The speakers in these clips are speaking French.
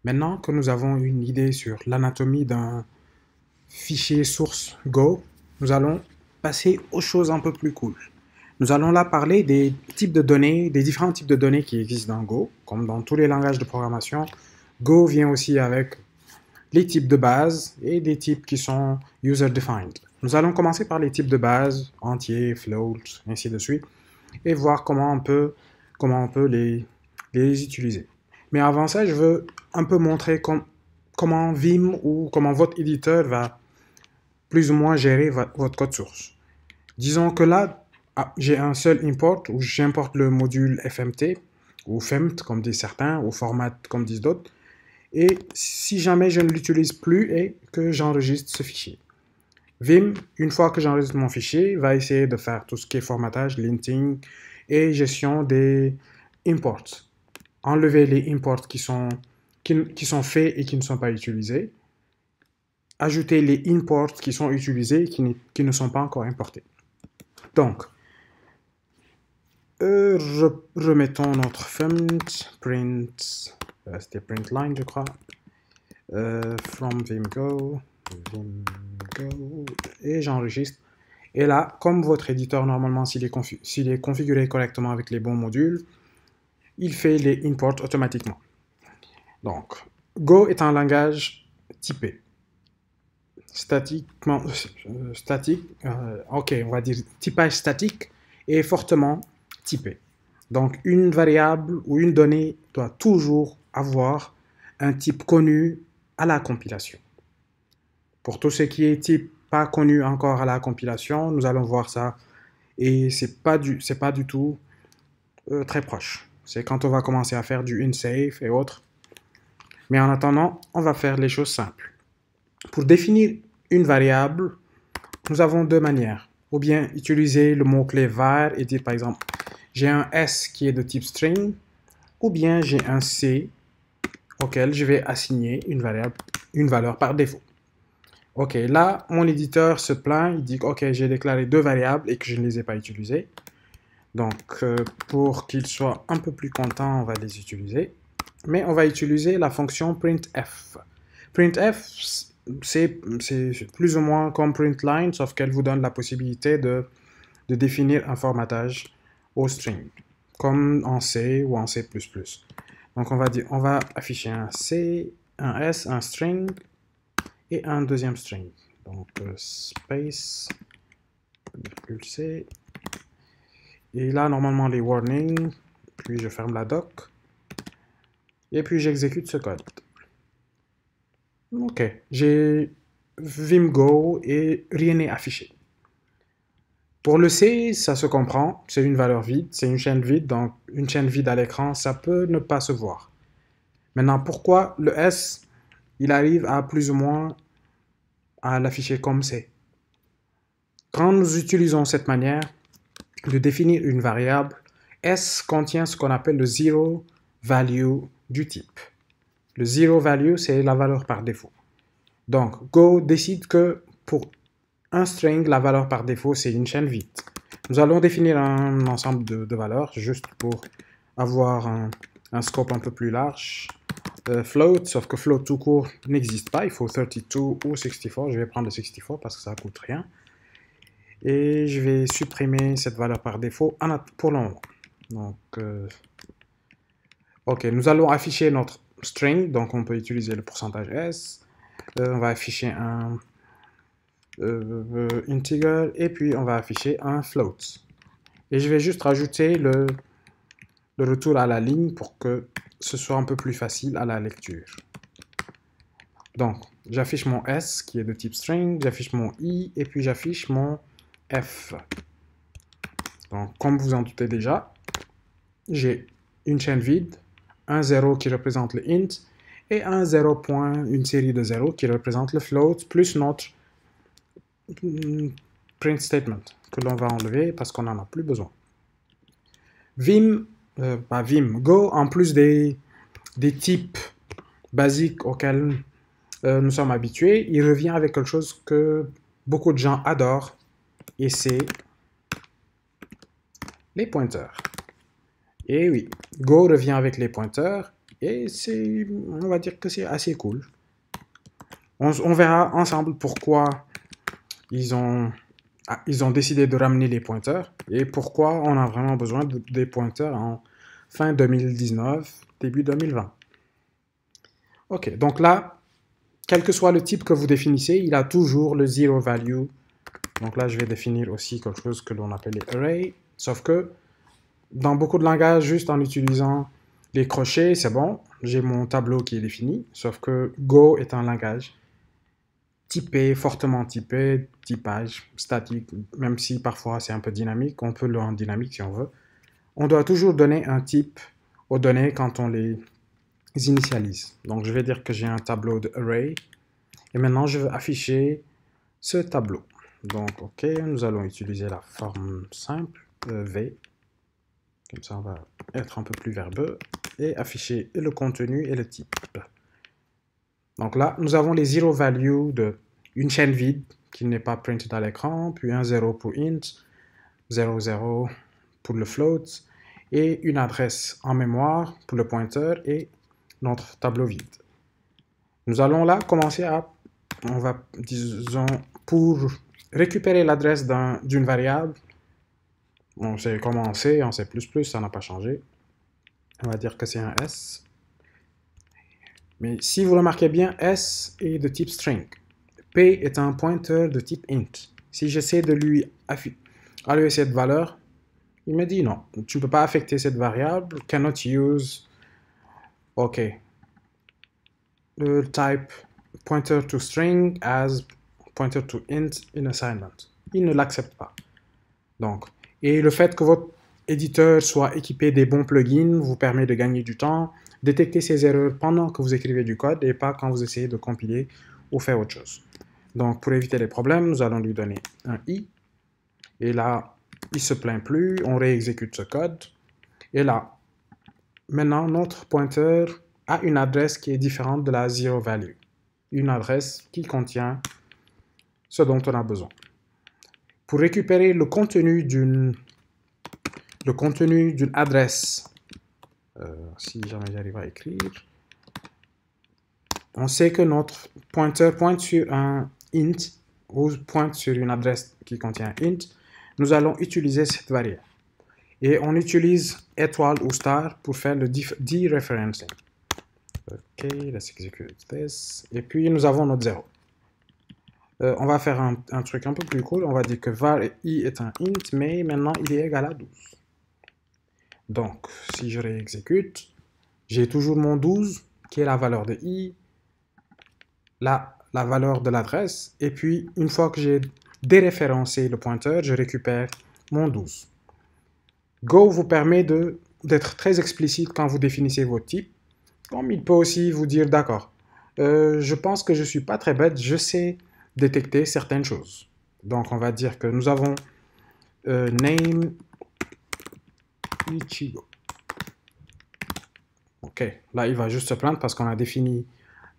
Maintenant que nous avons une idée sur l'anatomie d'un fichier source Go, nous allons passer aux choses un peu plus cool. Nous allons là parler des types de données, des différents types de données qui existent dans Go. Comme dans tous les langages de programmation, Go vient aussi avec les types de base et des types qui sont user-defined. Nous allons commencer par les types de base, entier, float, ainsi de suite, et voir comment on peut les utiliser. Mais avant ça, je veux un peu montrer comment Vim ou comment votre éditeur va plus ou moins gérer votre code source. Disons que là, j'ai un seul import où j'importe le module FMT ou FEMT comme disent certains, ou format comme disent d'autres. Et si jamais je ne l'utilise plus et que j'enregistre ce fichier. Vim, une fois que j'enregistre mon fichier, va essayer de faire tout ce qui est formatage, linting et gestion des imports. Enlever les imports qui sont faits et qui ne sont pas utilisés. Ajouter les imports qui sont utilisés et qui ne sont pas encore importés. Donc, remettons notre femt, print, c'était printline je crois, from vimgo, et j'enregistre. Et là, comme votre éditeur, normalement, s'il est configuré correctement avec les bons modules, il fait les imports automatiquement. Donc, Go est un langage typé. Statique, ok, on va dire typage statique et fortement typé. Donc, une variable ou une donnée doit toujours avoir un type connu à la compilation. Pour tout ce qui est type pas connu encore à la compilation, nous allons voir ça et c'est pas du tout très proche. C'est quand on va commencer à faire du unsafe et autres. Mais en attendant, on va faire les choses simples. Pour définir une variable, nous avons deux manières. Ou bien utiliser le mot-clé var et dire par exemple, j'ai un S qui est de type string, ou bien j'ai un C auquel je vais assigner une valeur par défaut. Ok, là, mon éditeur se plaint, il dit que ok, j'ai déclaré deux variables et que je ne les ai pas utilisées. Donc, pour qu'il soit un peu plus content, on va les utiliser. Mais on va utiliser la fonction printf. Printf, c'est plus ou moins comme printline, sauf qu'elle vous donne la possibilité de définir un formatage au string, comme en C ou en C++. Donc on va afficher un C, un S, un string et un deuxième string. Donc space, C. Et là, normalement, les warnings, puis je ferme la doc, et puis j'exécute ce code. Ok, j'ai vimgo et rien n'est affiché. Pour le C, ça se comprend, c'est une valeur vide, c'est une chaîne vide, donc une chaîne vide à l'écran, ça peut ne pas se voir. Maintenant, pourquoi le S, il arrive à plus ou moins à l'afficher comme C? Quand nous utilisons cette manière de définir une variable, S contient ce qu'on appelle le zero value du type. Le zero value, c'est la valeur par défaut. Donc, Go décide que pour un string, la valeur par défaut, c'est une chaîne vide. Nous allons définir un ensemble de valeurs, juste pour avoir un scope un peu plus large. Float, sauf que float tout court n'existe pas, il faut 32 ou 64. Je vais prendre le 64 parce que ça coûte rien. Et je vais supprimer cette valeur par défaut pour le moment. Donc, ok, nous allons afficher notre string, donc on peut utiliser le pourcentage S. On va afficher un integer et puis on va afficher un float. Et je vais juste rajouter le retour à la ligne pour que ce soit un peu plus facile à la lecture. Donc, j'affiche mon S qui est de type string, j'affiche mon I et puis j'affiche mon F. Donc, comme vous en doutez déjà, j'ai une chaîne vide, un 0 qui représente le int et un 0 point, une série de 0 qui représente le float, plus notre print statement que l'on va enlever parce qu'on n'en a plus besoin. Go, en plus des types basiques auxquels nous sommes habitués, il revient avec quelque chose que beaucoup de gens adorent et c'est les pointeurs. Et oui, Go revient avec les pointeurs Et on va dire que c'est assez cool. On verra ensemble pourquoi ils ont décidé de ramener les pointeurs et pourquoi on a vraiment besoin des pointeurs en fin 2019, début 2020. Ok, donc là, quel que soit le type que vous définissez, il a toujours le zero value. Donc là, je vais définir aussi quelque chose que l'on appelle les arrays, sauf que dans beaucoup de langages, juste en utilisant les crochets, c'est bon, j'ai mon tableau qui est défini, sauf que Go est un langage typé, fortement typé, typage, statique, même si parfois c'est un peu dynamique, on peut le rendre dynamique si on veut. On doit toujours donner un type aux données quand on les initialise. Donc je vais dire que j'ai un tableau de array, et maintenant je veux afficher ce tableau. Donc ok, nous allons utiliser la forme simple, V, comme ça on va être un peu plus verbeux, et afficher le contenu et le type. Donc là, nous avons les zero values de une chaîne vide qui n'est pas printed à l'écran, puis un 0 pour int, 0, 0 pour le float, et une adresse en mémoire pour le pointeur et notre tableau vide. Nous allons là commencer on va, disons, pour récupérer l'adresse d'une variable, on sait commencer en C++, ça n'a pas changé. On va dire que c'est un S. Mais si vous remarquez bien, S est de type string. P est un pointeur de type int. Si j'essaie de lui allouer cette valeur, il me dit non, tu ne peux pas affecter cette variable, cannot use, ok, le type pointer to string as pointer to int in assignment. Il ne l'accepte pas. Donc, et le fait que votre éditeur soit équipé des bons plugins vous permet de gagner du temps, détecter ces erreurs pendant que vous écrivez du code et pas quand vous essayez de compiler ou faire autre chose. Donc, pour éviter les problèmes, nous allons lui donner un i. Et là, il ne se plaint plus, on réexécute ce code. Et là, maintenant, notre pointeur a une adresse qui est différente de la zero value. Une adresse qui contient ce dont on a besoin. Pour récupérer le contenu d'une adresse, si jamais j'arrive à écrire, on sait que notre pointeur pointe sur un int ou pointe sur une adresse qui contient int. Nous allons utiliser cette variable. Et on utilise étoile ou star pour faire le dereferencing. Ok, let's execute this. Et puis nous avons notre 0. On va faire un truc un peu plus cool. On va dire que var i est un int, mais maintenant il est égal à 12. Donc, si je réexécute, j'ai toujours mon 12, qui est la valeur de i, la valeur de l'adresse, et puis une fois que j'ai déréférencé le pointeur, je récupère mon 12. Go vous permet d'être très explicite quand vous définissez votre type, comme il peut aussi vous dire, d'accord, je pense que je ne suis pas très bête, je sais détecter certaines choses. Donc on va dire que nous avons name Ichigo. Ok, là il va juste se plaindre parce qu'on a défini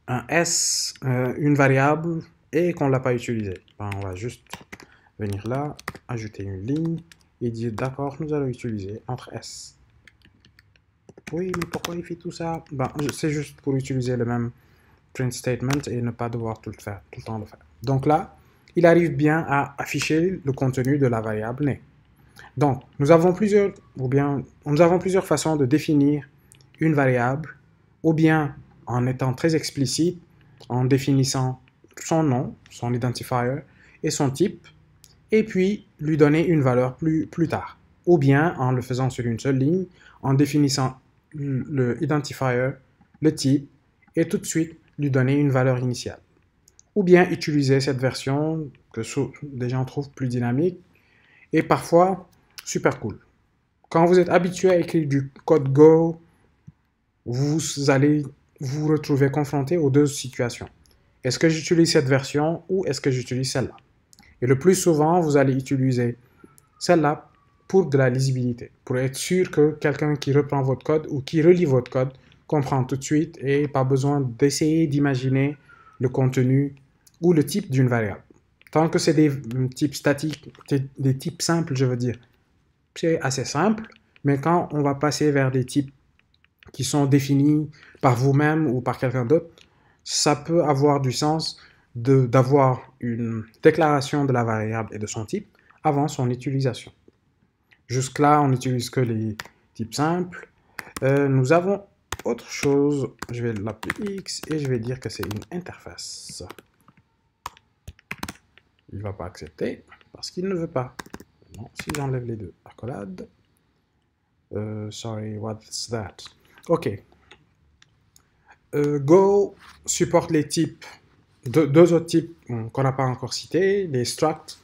un S, une variable, et qu'on ne l'a pas utilisé. Ben, on va juste venir là, ajouter une ligne, et dire d'accord, nous allons utiliser entre S. Oui, mais pourquoi il fait tout ça? Ben, c'est juste pour utiliser le même print statement et ne pas devoir tout le temps le faire. Donc là, il arrive bien à afficher le contenu de la variable name. Donc, nous avons plusieurs façons de définir une variable, ou bien en étant très explicite, en définissant son nom, son identifier et son type, et puis lui donner une valeur plus tard. Ou bien en le faisant sur une seule ligne, en définissant le identifier, le type, et tout de suite lui donner une valeur initiale. Ou bien utiliser cette version que des gens trouvent plus dynamique et parfois super cool. Quand vous êtes habitué à écrire du code Go, vous allez vous retrouver confronté aux deux situations. Est-ce que j'utilise cette version ou est-ce que j'utilise celle-là? Et le plus souvent, vous allez utiliser celle-là pour de la lisibilité, pour être sûr que quelqu'un qui reprend votre code ou qui relit votre code comprend tout de suite et pas besoin d'essayer d'imaginer le contenu ou le type d'une variable. Tant que c'est des types statiques, des types simples, je veux dire, c'est assez simple, mais quand on va passer vers des types qui sont définis par vous-même ou par quelqu'un d'autre, ça peut avoir du sens d'avoir une déclaration de la variable et de son type avant son utilisation. Jusque-là, on n'utilise que les types simples. Nous avons autre chose, je vais l'appeler X et je vais dire que c'est une interface. Il ne va pas accepter parce qu'il ne veut pas. Non, si j'enlève les deux accolades. Sorry, what's that? OK. Go supporte les types, deux autres types qu'on n'a pas encore cités, les structs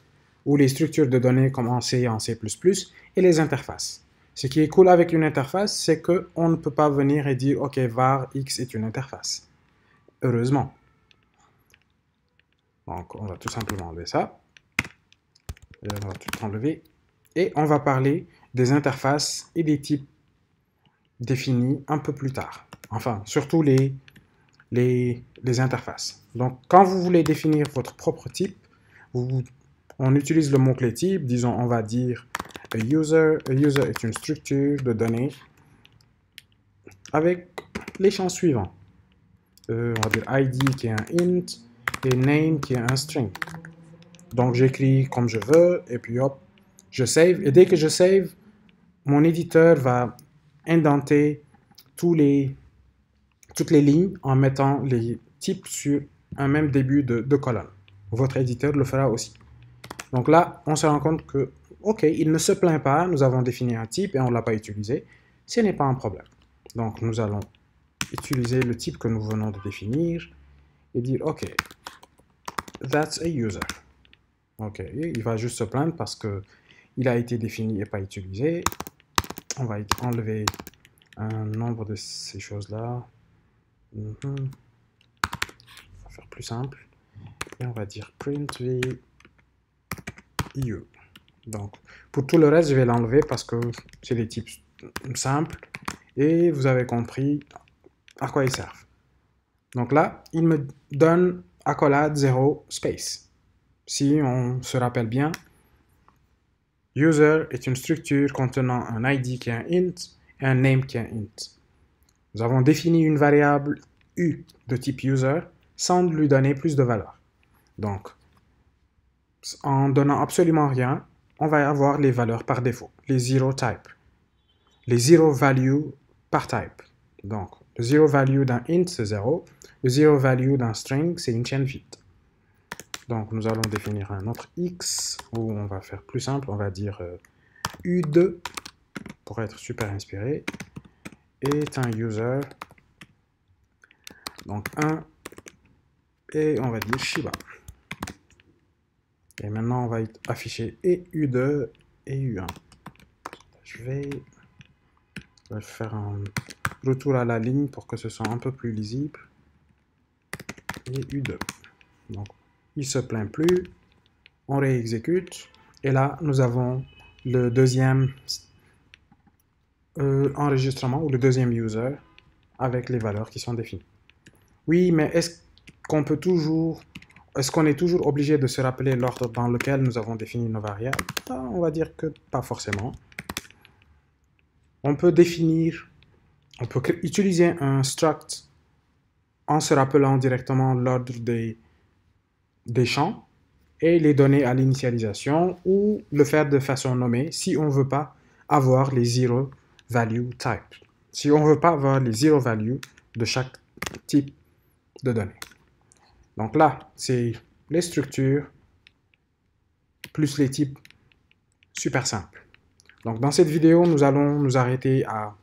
ou les structures de données comme en C et en C++, et les interfaces. Ce qui est cool avec une interface, c'est qu'on ne peut pas venir et dire « Ok, var x est une interface ». Heureusement. Donc, on va tout simplement enlever ça. Et on va tout enlever. Et on va parler des interfaces et des types définis un peu plus tard. Enfin, surtout les interfaces. Donc, quand vous voulez définir votre propre type, on utilise le mot-clé type. Disons, on va dire a user. A user est une structure de données avec les champs suivants. On va dire ID qui est un int et name qui est un string. Donc, j'écris comme je veux et puis hop, je save. Et dès que je save, mon éditeur va indenter toutes les lignes en mettant les types sur un même début de colonne. Votre éditeur le fera aussi. Donc là, on se rend compte que, ok, il ne se plaint pas, nous avons défini un type et on ne l'a pas utilisé. Ce n'est pas un problème. Donc nous allons utiliser le type que nous venons de définir et dire, ok, that's a user. Ok, il va juste se plaindre parce qu'il a été défini et pas utilisé. On va enlever un nombre de ces choses-là. On va faire plus simple. Et on va dire print EU. Donc, pour tout le reste, je vais l'enlever parce que c'est des types simples. Et vous avez compris à quoi ils servent. Donc là, il me donne accolade 0 space. Si on se rappelle bien, user est une structure contenant un ID qui est un int et un name qui est un int. Nous avons défini une variable U de type user sans lui donner plus de valeur. Donc, en donnant absolument rien, on va avoir les valeurs par défaut, les zero type, les zero value par type. Donc, le zero value d'un int, c'est 0. Le zero value d'un string, c'est une chaîne vide. Donc, nous allons définir un autre x, où on va faire plus simple, on va dire U2, pour être super inspiré, est un user, donc 1, et on va dire Shiba. Et maintenant, on va afficher et U2 et U1. Je vais faire un retour à la ligne pour que ce soit un peu plus lisible. Et U2. Donc, il ne se plaint plus. On réexécute. Et là, nous avons le deuxième enregistrement ou le deuxième user avec les valeurs qui sont définies. Oui, mais est-ce qu'on est toujours obligé de se rappeler l'ordre dans lequel nous avons défini nos variables? On va dire que pas forcément. On peut utiliser un struct en se rappelant directement l'ordre des champs et les donner à l'initialisation ou le faire de façon nommée si on ne veut pas avoir les zero value type. Si on ne veut pas avoir les zero value de chaque type de données. Donc là, c'est les structures plus les types super simples. Donc dans cette vidéo, nous allons nous arrêter à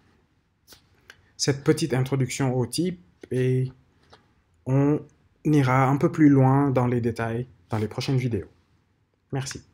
cette petite introduction au type et on ira un peu plus loin dans les détails dans les prochaines vidéos. Merci.